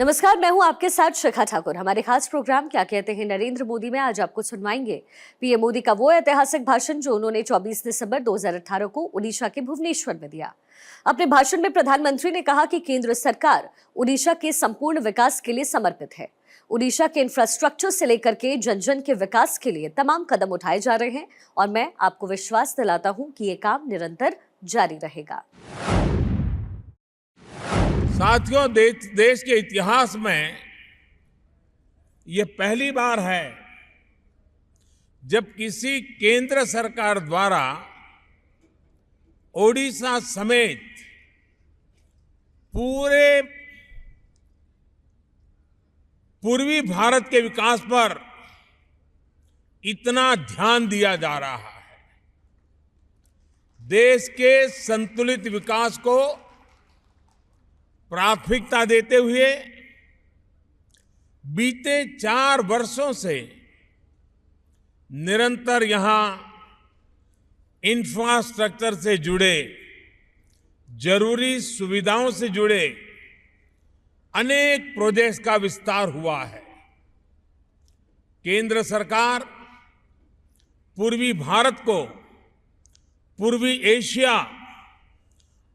नमस्कार, मैं हूं आपके साथ शिखा ठाकुर। हमारे खास प्रोग्राम क्या कहते हैं नरेंद्र मोदी में आज आपको सुनवाएंगे पीएम मोदी का वो ऐतिहासिक भाषण जो उन्होंने 24 दिसंबर 2018 को ओडिशा के भुवनेश्वर में दिया। अपने भाषण में प्रधानमंत्री ने कहा कि केंद्र सरकार ओडिशा के संपूर्ण विकास के लिए समर्पित है। ओडिशा के इंफ्रास्ट्रक्चर से लेकर के जन जन के विकास के लिए तमाम कदम उठाए जा रहे हैं और मैं आपको विश्वास दिलाता हूं कि ये काम निरंतर जारी रहेगा। साथियों, देश के इतिहास में ये पहली बार है जब किसी केंद्र सरकार द्वारा ओडिशा समेत पूरे पूर्वी भारत के विकास पर इतना ध्यान दिया जा रहा है। देश के संतुलित विकास को प्राथमिकता देते हुए बीते 4 वर्षों से निरंतर यहां इंफ्रास्ट्रक्चर से जुड़े, जरूरी सुविधाओं से जुड़े अनेक प्रोजेक्ट्स का विस्तार हुआ है। केंद्र सरकार पूर्वी भारत को पूर्वी एशिया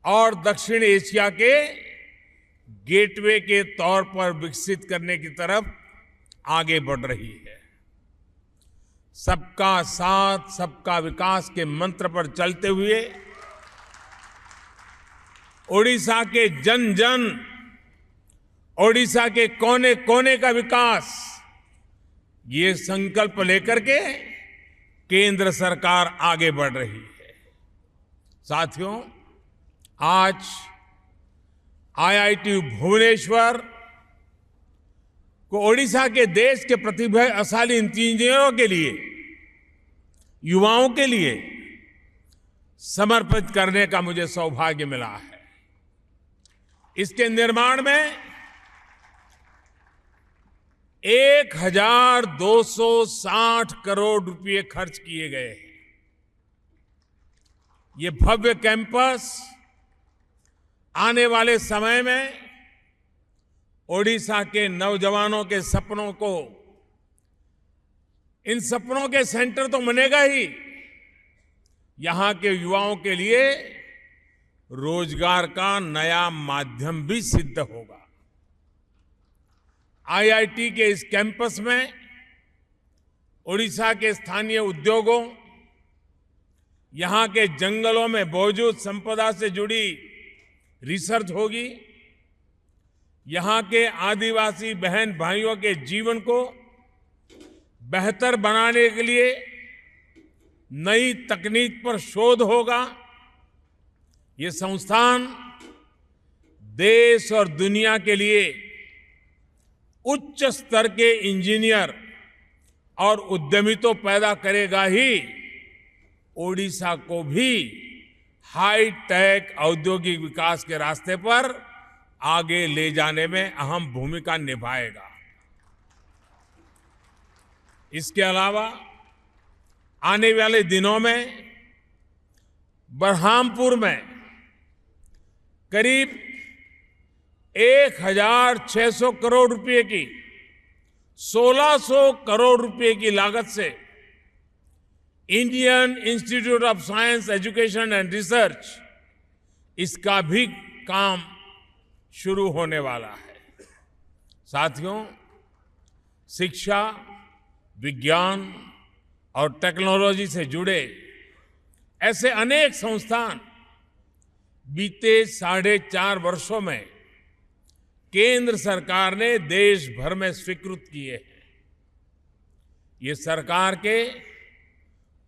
और दक्षिण एशिया के गेटवे के तौर पर विकसित करने की तरफ आगे बढ़ रही है। सबका साथ, सबका विकास के मंत्र पर चलते हुए ओडिशा के जन जन, ओडिशा के कोने कोने का विकास, ये संकल्प लेकर के केंद्र सरकार आगे बढ़ रही है। साथियों, आज आईआईटी भुवनेश्वर को ओडिशा के देश के प्रतिभाशाली इंजीनियरों के लिए, युवाओं के लिए समर्पित करने का मुझे सौभाग्य मिला है। इसके निर्माण में 1260 करोड़ रुपए खर्च किए गए हैं। ये भव्य कैंपस आने वाले समय में ओडिशा के नौजवानों के सपनों को, इन सपनों के सेंटर तो बनेगा ही, यहां के युवाओं के लिए रोजगार का नया माध्यम भी सिद्ध होगा। आईआईटी के इस कैंपस में ओडिशा के स्थानीय उद्योगों, यहां के जंगलों में मौजूद संपदा से जुड़ी रिसर्च होगी, यहां के आदिवासी बहन भाइयों के जीवन को बेहतर बनाने के लिए नई तकनीक पर शोध होगा। ये संस्थान देश और दुनिया के लिए उच्च स्तर के इंजीनियर और उद्यमी तो पैदा करेगा ही, ओडिशा को भी हाई टेक औद्योगिक विकास के रास्ते पर आगे ले जाने में अहम भूमिका निभाएगा। इसके अलावा आने वाले दिनों में बरहामपुर में करीब 1600 करोड़ रुपए की, 1600 करोड़ रुपए की लागत से Indian institute of science education and research, इसका भी काम शुरू होने वाला है। साथियों, शिक्षा, विज्ञान और टेक्नोलॉजी से जुड़े ऐसे अनेक संस्थान बीते 4.5 वर्षों में केंद्र सरकार ने देश भर में स्वीकृत किए हैं। ये सरकार के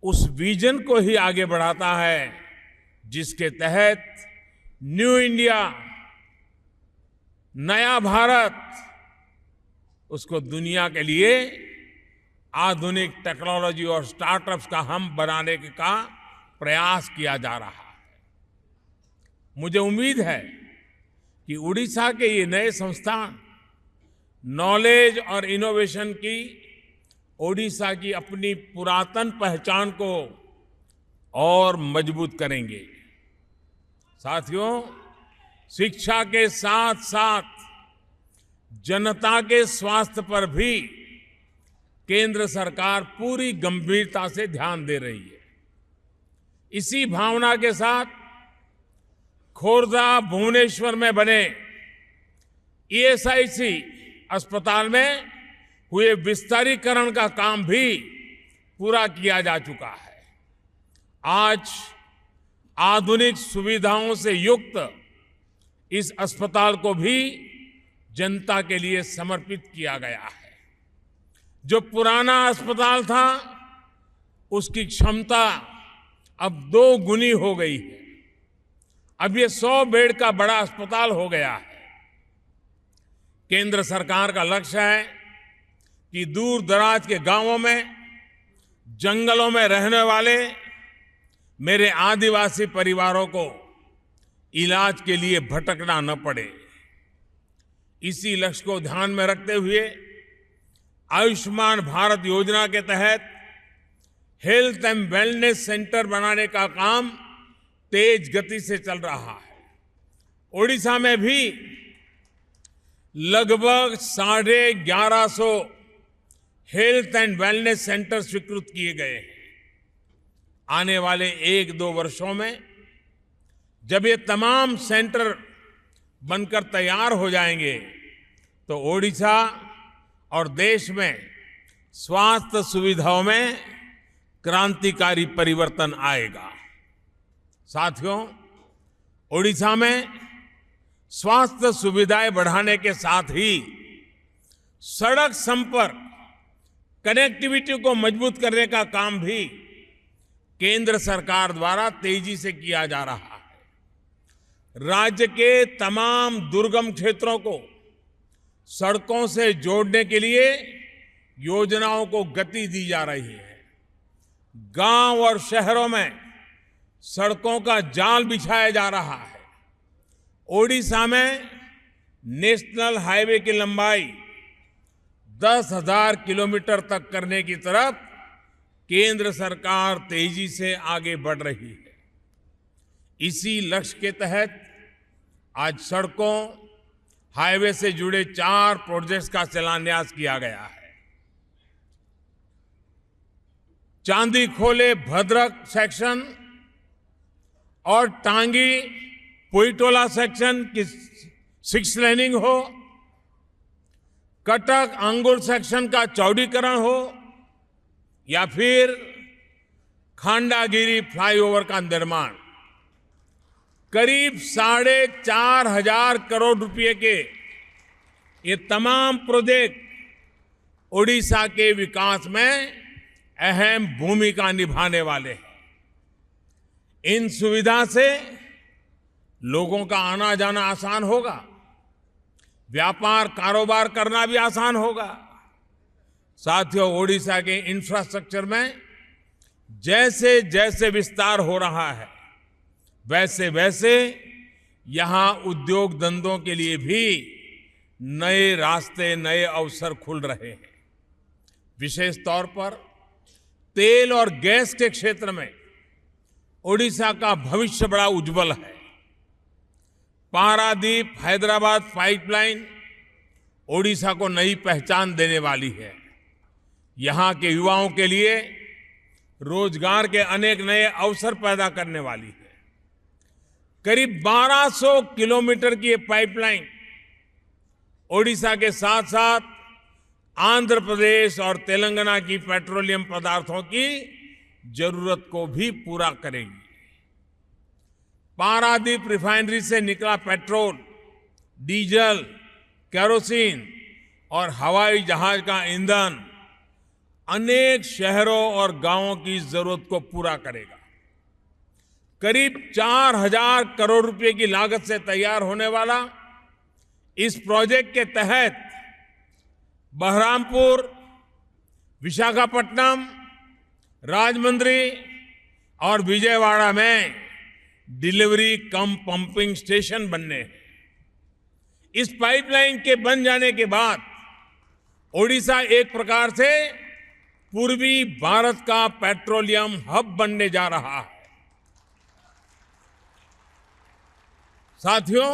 उस विजन को ही आगे बढ़ाता है जिसके तहत न्यू इंडिया, नया भारत, उसको दुनिया के लिए आधुनिक टेक्नोलॉजी और स्टार्टअप्स का हब बनाने का प्रयास किया जा रहा है। मुझे उम्मीद है कि उड़ीसा के ये नए संस्थान नॉलेज और इनोवेशन की ओडिशा की अपनी पुरातन पहचान को और मजबूत करेंगे। साथियों, शिक्षा के साथ साथ जनता के स्वास्थ्य पर भी केंद्र सरकार पूरी गंभीरता से ध्यान दे रही है। इसी भावना के साथ खोर्धा भुवनेश्वर में बने ईएसआईसी अस्पताल में हुए विस्तारीकरण का काम भी पूरा किया जा चुका है। आज आधुनिक सुविधाओं से युक्त इस अस्पताल को भी जनता के लिए समर्पित किया गया है। जो पुराना अस्पताल था उसकी क्षमता अब 2 गुनी हो गई है। अब ये 100 बेड का बड़ा अस्पताल हो गया है। केंद्र सरकार का लक्ष्य है कि दूर दराज के गांवों में, जंगलों में रहने वाले मेरे आदिवासी परिवारों को इलाज के लिए भटकना न पड़े। इसी लक्ष्य को ध्यान में रखते हुए आयुष्मान भारत योजना के तहत हेल्थ एंड वेलनेस सेंटर बनाने का काम तेज गति से चल रहा है। ओडिशा में भी लगभग 1150 हेल्थ एंड वेलनेस सेंटर स्वीकृत किए गए हैं। आने वाले 1-2 वर्षों में जब ये तमाम सेंटर बनकर तैयार हो जाएंगे तो ओडिशा और देश में स्वास्थ्य सुविधाओं में क्रांतिकारी परिवर्तन आएगा। साथियों, ओडिशा में स्वास्थ्य सुविधाएं बढ़ाने के साथ ही सड़क संपर्क, कनेक्टिविटी को मजबूत करने का काम भी केंद्र सरकार द्वारा तेजी से किया जा रहा है। राज्य के तमाम दुर्गम क्षेत्रों को सड़कों से जोड़ने के लिए योजनाओं को गति दी जा रही है। गांव और शहरों में सड़कों का जाल बिछाया जा रहा है। ओडिशा में नेशनल हाईवे की लंबाई 10,000 किलोमीटर तक करने की तरफ केंद्र सरकार तेजी से आगे बढ़ रही है। इसी लक्ष्य के तहत आज सड़कों, हाईवे से जुड़े 4 प्रोजेक्ट्स का शिलान्यास किया गया है। चांदी खोले भद्रक सेक्शन और टांगी पुईटोला सेक्शन की 6 लेनिंग हो, कटक अंगुल सेक्शन का चौड़ीकरण हो, या फिर खांडागिरी फ्लाईओवर का निर्माण, करीब 4,500 करोड़ रुपए के ये तमाम प्रोजेक्ट ओडिशा के विकास में अहम भूमिका निभाने वाले हैं। इन सुविधा से लोगों का आना जाना आसान होगा, व्यापार कारोबार करना भी आसान होगा। साथियों, ओडिशा के इंफ्रास्ट्रक्चर में जैसे जैसे विस्तार हो रहा है, वैसे वैसे यहां उद्योग धंधों के लिए भी नए रास्ते, नए अवसर खुल रहे हैं। विशेष तौर पर तेल और गैस के क्षेत्र में ओडिशा का भविष्य बड़ा उज्जवल है। पारादीप हैदराबाद पाइपलाइन ओडिशा को नई पहचान देने वाली है। यहां के युवाओं के लिए रोजगार के अनेक नए अवसर पैदा करने वाली है। करीब 1200 किलोमीटर की ये पाइपलाइन ओडिशा के साथ साथ आंध्र प्रदेश और तेलंगाना की पेट्रोलियम पदार्थों की जरूरत को भी पूरा करेगी। पारादीप रिफाइनरी से निकला पेट्रोल, डीजल, केरोसिन और हवाई जहाज का ईंधन अनेक शहरों और गांवों की जरूरत को पूरा करेगा। करीब 4,000 करोड़ रुपए की लागत से तैयार होने वाला इस प्रोजेक्ट के तहत बहरामपुर, विशाखापट्टनम, राजमुंद्री और विजयवाड़ा में डिलीवरी कम पंपिंग स्टेशन बनने हैं। इस पाइपलाइन के बन जाने के बाद ओडिशा एक प्रकार से पूर्वी भारत का पेट्रोलियम हब बनने जा रहा है। साथियों,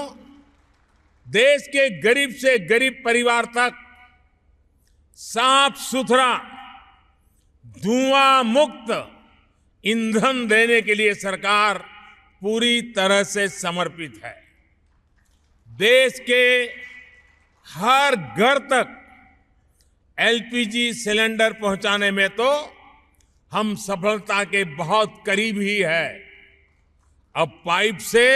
देश के गरीब से गरीब परिवार तक साफ सुथरा धुआं मुक्त ईंधन देने के लिए सरकार पूरी तरह से समर्पित है। देश के हर घर तक एलपीजी सिलेंडर पहुंचाने में तो हम सफलता के बहुत करीब ही है। अब पाइप से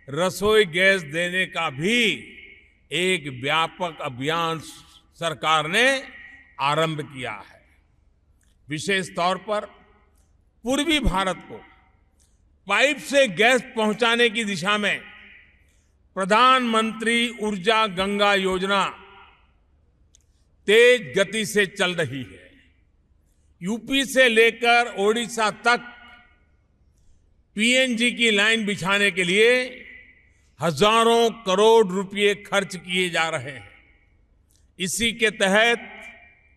रसोई गैस देने का भी एक व्यापक अभियान सरकार ने आरंभ किया है। विशेष तौर पर पूर्वी भारत को पाइप से गैस पहुंचाने की दिशा में प्रधानमंत्री ऊर्जा गंगा योजना तेज गति से चल रही है। यूपी से लेकर ओडिशा तक पीएनजी की लाइन बिछाने के लिए हजारों करोड़ रुपए खर्च किए जा रहे हैं। इसी के तहत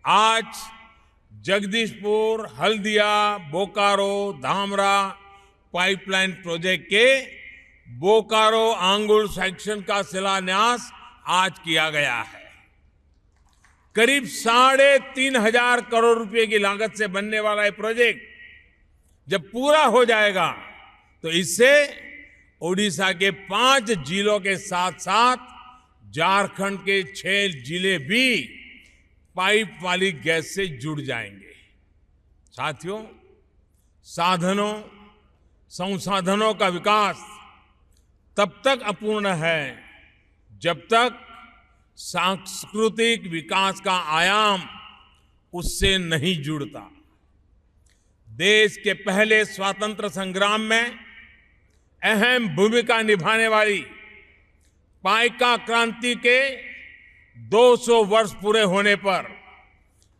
आज जगदीशपुर, हल्दिया, बोकारो, धामरा पाइपलाइन प्रोजेक्ट के बोकारो आंगुल सेक्शन का शिलान्यास आज किया गया है। करीब 3,500 करोड़ रुपए की लागत से बनने वाला ये प्रोजेक्ट जब पूरा हो जाएगा तो इससे ओडिशा के 5 जिलों के साथ साथ झारखंड के 6 जिले भी पाइप वाली गैस से जुड़ जाएंगे। साथियों, साधनों संसाधनों का विकास तब तक अपूर्ण है जब तक सांस्कृतिक विकास का आयाम उससे नहीं जुड़ता। देश के पहले स्वतंत्र संग्राम में अहम भूमिका निभाने वाली पाइका क्रांति के 200 वर्ष पूरे होने पर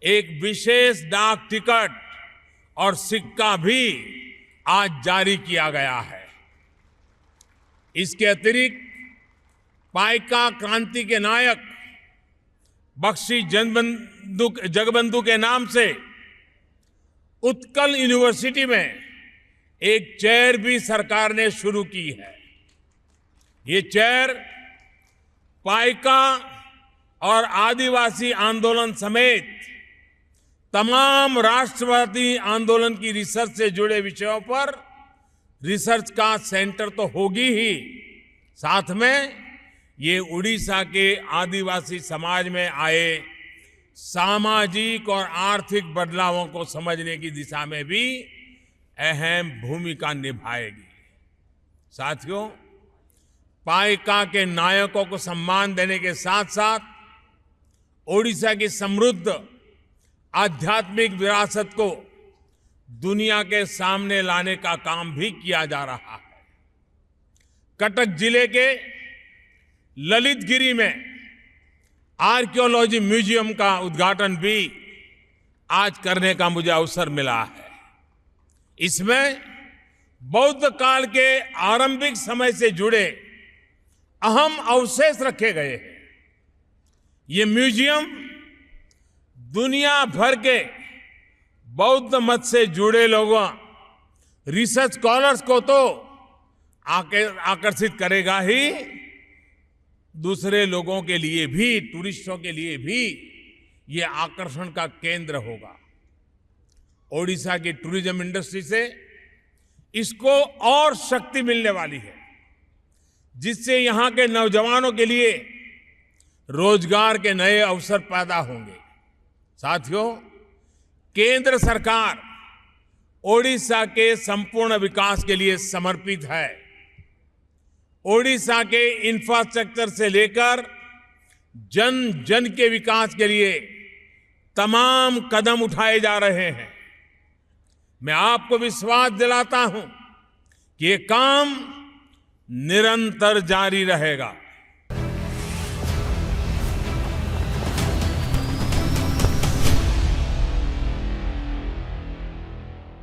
एक विशेष डाक टिकट और सिक्का भी आज जारी किया गया है। इसके अतिरिक्त पाइका क्रांति के नायक बख्शी जगबंधु के नाम से उत्कल यूनिवर्सिटी में एक चेयर भी सरकार ने शुरू की है। ये चेयर पाइका और आदिवासी आंदोलन समेत तमाम राष्ट्रवादी आंदोलन की रिसर्च से जुड़े विषयों पर रिसर्च का सेंटर तो होगी ही, साथ में ये उड़ीसा के आदिवासी समाज में आए सामाजिक और आर्थिक बदलावों को समझने की दिशा में भी अहम भूमिका निभाएगी। साथियों, पाइका के नायकों को सम्मान देने के साथ साथ ओडिशा की समृद्ध आध्यात्मिक विरासत को दुनिया के सामने लाने का काम भी किया जा रहा है। कटक जिले के ललितगिरी में आर्कियोलॉजी म्यूजियम का उद्घाटन भी आज करने का मुझे अवसर मिला है। इसमें बौद्ध काल के आरंभिक समय से जुड़े अहम अवशेष रखे गए हैं। ये म्यूजियम दुनिया भर के बौद्ध मत से जुड़े लोगों, रिसर्च स्कॉलर्स को तो आकर्षित करेगा ही, दूसरे लोगों के लिए भी, टूरिस्टों के लिए भी ये आकर्षण का केंद्र होगा। ओडिशा की टूरिज्म इंडस्ट्री से इसको और शक्ति मिलने वाली है, जिससे यहां के नौजवानों के लिए रोजगार के नए अवसर पैदा होंगे। साथियों, केंद्र सरकार ओडिशा के संपूर्ण विकास के लिए समर्पित है। ओडिशा के इंफ्रास्ट्रक्चर से लेकर जन जन के विकास के लिए तमाम कदम उठाए जा रहे हैं। मैं आपको विश्वास दिलाता हूं कि ये काम निरंतर जारी रहेगा।